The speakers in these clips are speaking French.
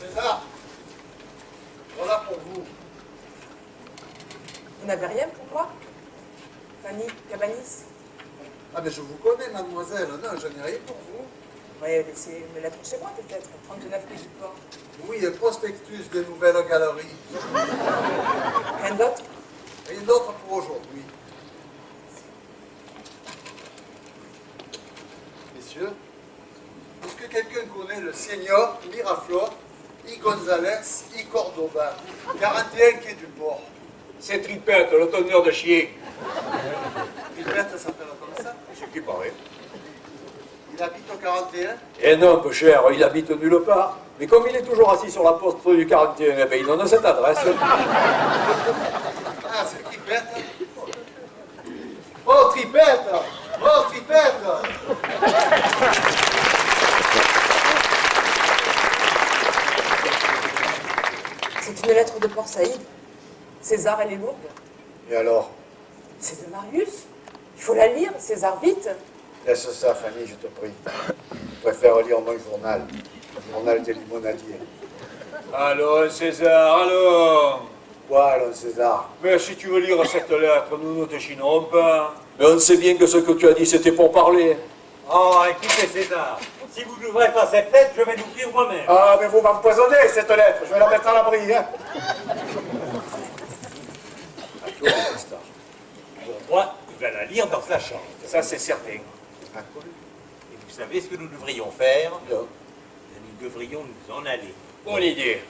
César, voilà pour vous. Vous n'avez rien pour moi? Fanny Cabanis? Ah mais je vous connais, mademoiselle. Non, je n'ai rien pour vous. Ouais, laissez une lettre chez moi peut-être, 39 rue du Port. Oui, et prospectus des nouvelles galeries. Rien d'autre? Rien d'autre pour aujourd'hui. Messieurs, est-ce que quelqu'un connaît le seigneur Miraflor, I. Gonzalez, I. Cordoba, 41 quai du Port? C'est Tripette, le tonneur de chien. Tripette s'appelle comme ça? C'est qui paraît. Il habite au 41? Eh non, peu cher, il habite nulle part. Mais comme il est toujours assis sur la poste du 41, eh ben, il donne cette adresse. Ah, c'est Tripette. Oh, Tripette! Oh, Tripette! C'est une lettre de Port Saïd. César, elle est lourde. Et alors? C'est de Marius. Il faut la lire, César, vite. Laisse ça, Fanny, je te prie. Je préfère lire mon journal. Le journal des limonadiers. Allons, César, allons. Quoi, allons, César? Mais si tu veux lire cette lettre, nous ne te chinerons pas. Mais on sait bien que ce que tu as dit, c'était pour parler. Oh, écoutez, César, si vous n'ouvrez pas cette lettre, je vais l'ouvrir moi-même. Ah, mais vous m'empoisonnez, cette lettre. Je vais la mettre à l'abri, hein. Pour moi, il va la lire dans sa chambre. Ça, c'est certain. Et vous savez ce que nous devrions faire? Non. Nous devrions nous en aller. Bonne idée.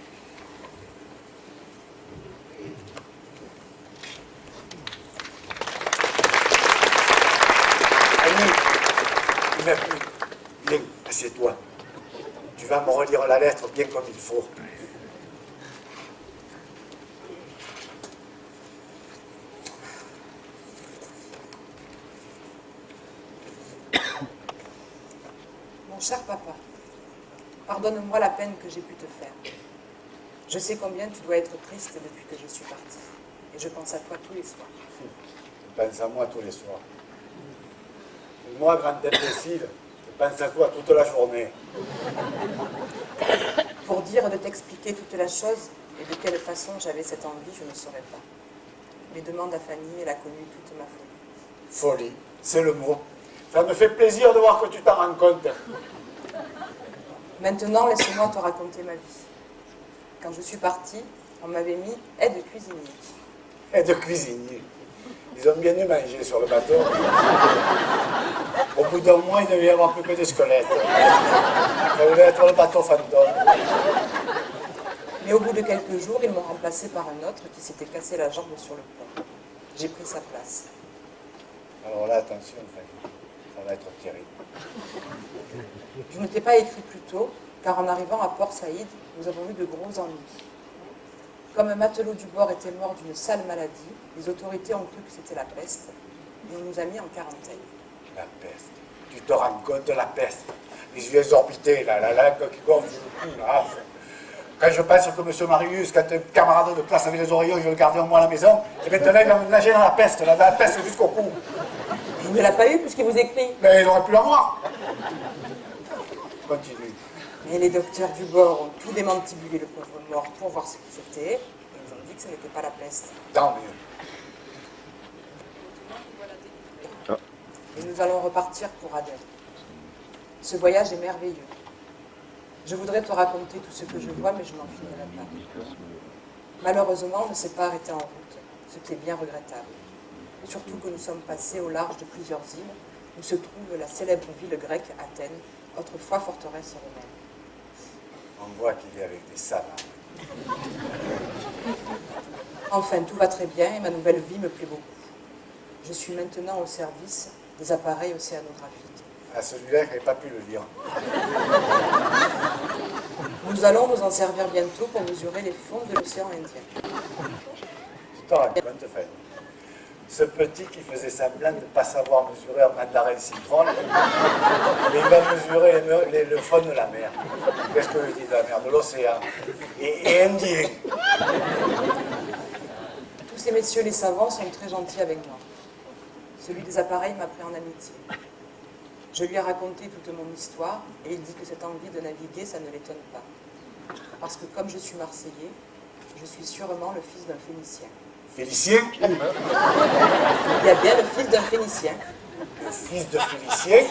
Fanny, il m'a plu. Viens, assieds-toi. Tu vas me relire la lettre bien comme il faut. Mon cher papa, pardonne-moi la peine que j'ai pu te faire. Je sais combien tu dois être triste depuis que je suis partie. Et je pense à toi tous les soirs. Je pense à moi tous les soirs. Et moi, grande imbécile, je pense à toi toute la journée. Pour dire de t'expliquer toute la chose et de quelle façon j'avais cette envie, je ne saurais pas. Mais demande à Fanny, elle a connu toute ma folie. Folie, c'est le mot. Ça me fait plaisir de voir que tu t'en rends compte. Maintenant, laisse-moi te raconter ma vie. Quand je suis partie, on m'avait mis aide cuisinier. Et de cuisinier. Ils ont bien dû manger sur le bateau. Au bout d'un mois, il devait y avoir plus que des squelettes. Ça devait être le bateau fantôme. Mais au bout de quelques jours, ils m'ont remplacé par un autre qui s'était cassé la jambe sur le pont. J'ai pris sa place. Alors là, attention, Fanny, ça va être terrible. Je ne t'ai pas écrit plus tôt, car en arrivant à Port Saïd, nous avons eu de gros ennuis. Comme un matelot du bord était mort d'une sale maladie, les autorités ont cru que c'était la peste, et on nous a mis en quarantaine. La peste. Tu te rends compte de la peste? Les yeux exorbités, là, la langue qui gonfle le cou, là. Quand je pense que M. Marius, quand un camarade de classe avait les oreillons, je le gardais au moins à la maison, et maintenant il va me nager dans la peste, là, dans la peste jusqu'au cou. Il ne l'a pas eu puisqu'il vous écrit. Mais il aurait pu l'avoir. Continue. Et les docteurs du bord ont tout démantibulé le pauvre mort pour voir ce que c'était, et ils ont dit que ce n'était pas la peste. Tant mieux. Et nous allons repartir pour Aden. Ce voyage est merveilleux. Je voudrais te raconter tout ce que je vois, mais je n'en finirai pas. Malheureusement, on ne s'est pas arrêté en route, ce qui est bien regrettable. Surtout que nous sommes passés au large de plusieurs îles, où se trouve la célèbre ville grecque Athènes, autrefois forteresse romaine. On voit qu'il est avec des savants. Enfin, tout va très bien et ma nouvelle vie me plaît beaucoup. Je suis maintenant au service des appareils océanographiques. À celui-là, je n'ai pas pu le lire. Nous allons nous en servir bientôt pour mesurer les fonds de l'océan Indien. Tu t'en rends compte, Fanny? Ce petit qui faisait semblant de ne pas savoir mesurer un mandarin citron, il va mesurer le fond de la mer. Qu'est-ce que je dis de la mer? De l'océan. Et Indien. Tous ces messieurs les savants sont très gentils avec moi. Celui des appareils m'a pris en amitié. Je lui ai raconté toute mon histoire et il dit que cette envie de naviguer, ça ne l'étonne pas. Parce que comme je suis Marseillais, je suis sûrement le fils d'un Phénicien. Félicien, Il y a bien le fils d'un Phénicien. le fils de Félicien.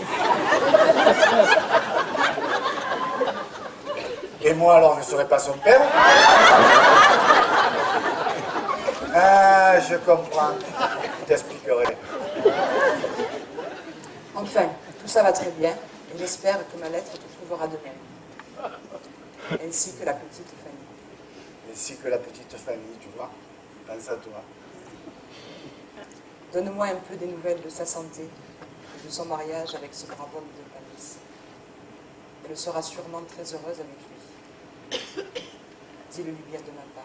Et moi alors, je ne serais pas son père? Ah, je comprends. Je t'expliquerai. Enfin, tout ça va très bien et j'espère que ma lettre te trouvera de même. Ainsi que la petite Fanny. Ainsi que la petite Fanny, tu vois. Pense à toi. Donne-moi un peu des nouvelles de sa santé et de son mariage avec ce brave homme de Paris. Elle sera sûrement très heureuse avec lui. Dis-le lui bien de ma part.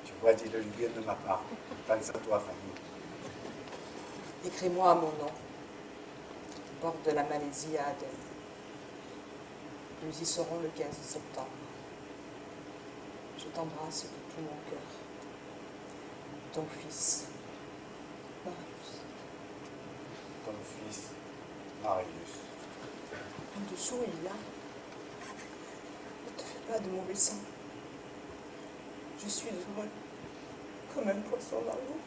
Tu vois, dis-le bien de ma part. Pense à toi, Fanny. Écris-moi à mon nom, bord de la Malaisie à Aden. Nous y serons le 15 septembre. Je t'embrasse de tout mon cœur. Ton fils, Marius. Ton fils, Marius. En dessous, il y a. Ne te fais pas de mauvais sang. Je suis heureux, comme un poisson dans l'eau.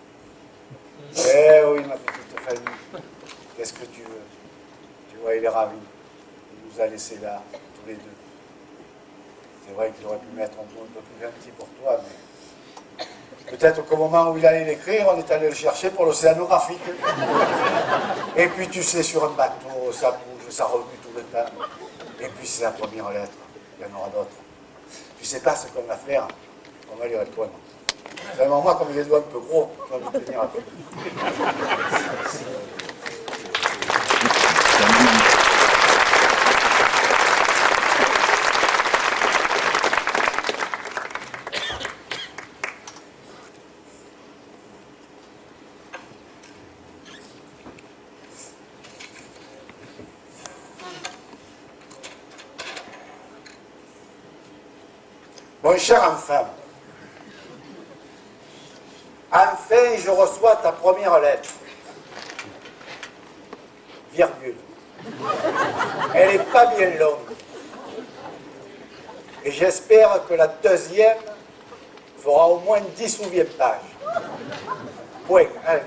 Eh oui, ma petite Fanny. Qu'est-ce que tu veux? Tu vois, il est ravi. Il nous a laissés là, tous les deux. C'est vrai qu'il aurait pu mettre un mot un peu plus gentil pour toi, mais peut-être qu'au moment où il allait l'écrire, on est allé le chercher pour l'océanographique. Et puis tu sais, sur un bateau, ça bouge, ça remue tout le temps. Et puis c'est la première lettre, il y en aura d'autres. Tu sais pas ce qu'on va faire, on va lui répondre. Vraiment, moi, comme j'ai les doigts un peu gros, je vais me tenir un peu. Mon cher enfant, enfin je reçois ta première lettre. Virgule. Elle n'est pas bien longue. Et j'espère que la deuxième fera au moins 10 ou 20 pages. Point, allez.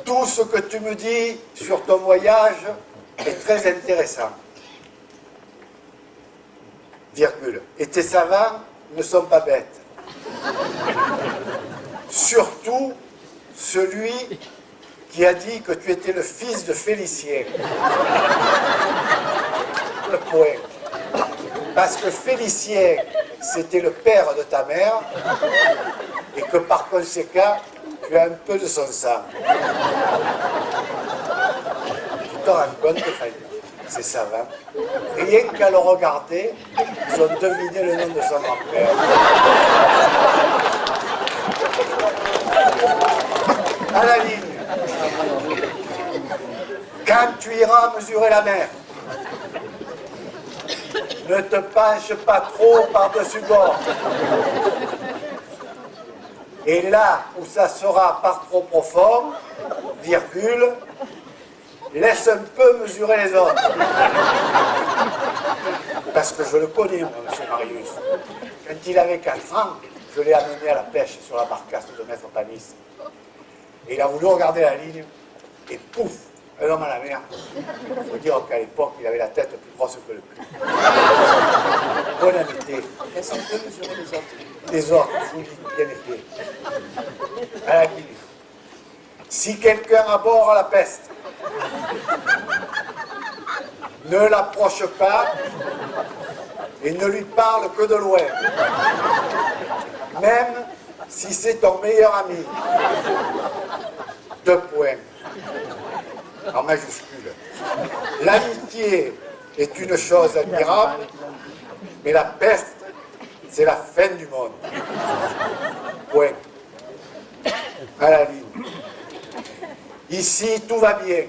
Tout ce que tu me dis sur ton voyage est très intéressant. Virgule. Et tes savants ne sont pas bêtes. Surtout celui qui a dit que tu étais le fils de Félicien. Le point. Parce que Félicien, c'était le père de ta mère, et que par conséquent, tu as un peu de son sang. Tu t'en rends compte, Fanny? C'est savant. Rien qu'à le regarder, ils ont deviné le nom de son grand-père. À la ligne. Quand tu iras mesurer la mer, ne te penche pas trop par-dessus bord. Et là où ça sera pas trop profond, virgule, laisse un peu mesurer les autres. Parce que je le connais, moi, M. Marius. Quand il avait 4 ans, je l'ai amené à la pêche sur la barcasse de Maître Panis. Et il a voulu regarder la ligne, et pouf, un homme à la mer. Il faut dire qu'à l'époque, il avait la tête plus grosse que le cul. Bonne amitié. Laisse un peu mesurer les autres. Les autres, folie, bien été. À la ligne. Si quelqu'un à bord a la peste, ne l'approche pas et ne lui parle que de loin, même si c'est ton meilleur ami. 2 points, en majuscule. L'amitié est une chose admirable, mais la peste, c'est la fin du monde. Point. À la ligne. Ici, tout va bien.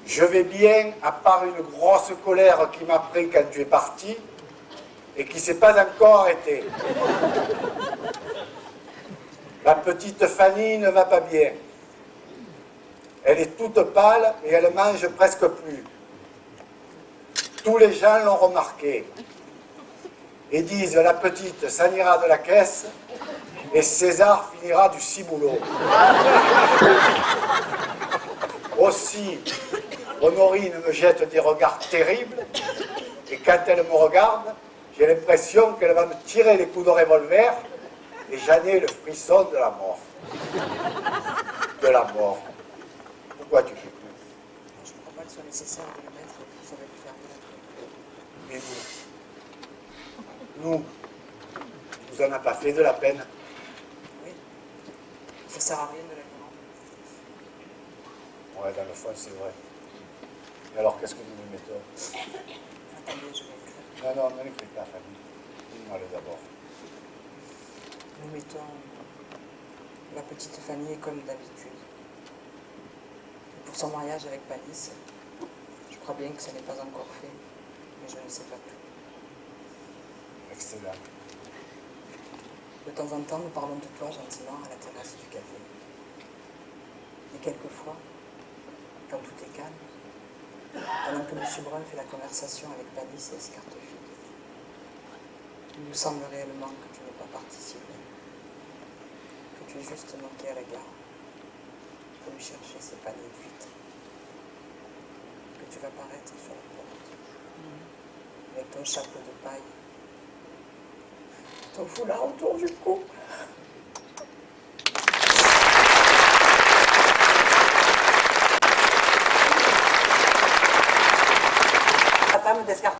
Je vais bien, à part une grosse colère qui m'a pris quand tu es parti et qui ne s'est pas encore arrêtée. La petite Fanny ne va pas bien. Elle est toute pâle et elle mange presque plus. Tous les gens l'ont remarqué et disent la petite s'en ira de la caisse et César finira du ciboulot. Aussi, Honorine me jette des regards terribles et quand elle me regarde, j'ai l'impression qu'elle va me tirer les coups de revolver et j'en ai le frisson de la mort. De la mort. Pourquoi tu fais plus? Je ne crois pas qu'il soit nécessaire de le mettre, ça va lui faire de la peine. Et nous, vous en a pas fait de la peine. Oui. Ça sert à rien de la violence. Ouais, dans le fond, c'est vrai. Et alors, qu'est-ce que nous lui mettons? Attendez, je vais écrire. Non, ne l'écris pas, Fanny. Dis-moi le d'abord. Nous mettons la petite Fanny est comme d'habitude. Pour son mariage avec Palice, je crois bien que ce n'est pas encore fait, mais je ne sais pas tout. Excellent. De temps en temps, nous parlons de toi gentiment à la terrasse du café. Et quelquefois, quand tout est calme, pendant que M. Brun fait la conversation avec Palice et Escartefil, il nous semble réellement que tu n'es pas parti si loin, que tu es juste monté à la gare pour lui chercher ses paniers de huîtres, que tu vas paraître sur la porte, avec ton chapeau de paille, ton foulard autour du cou. La femme d'Escartefil.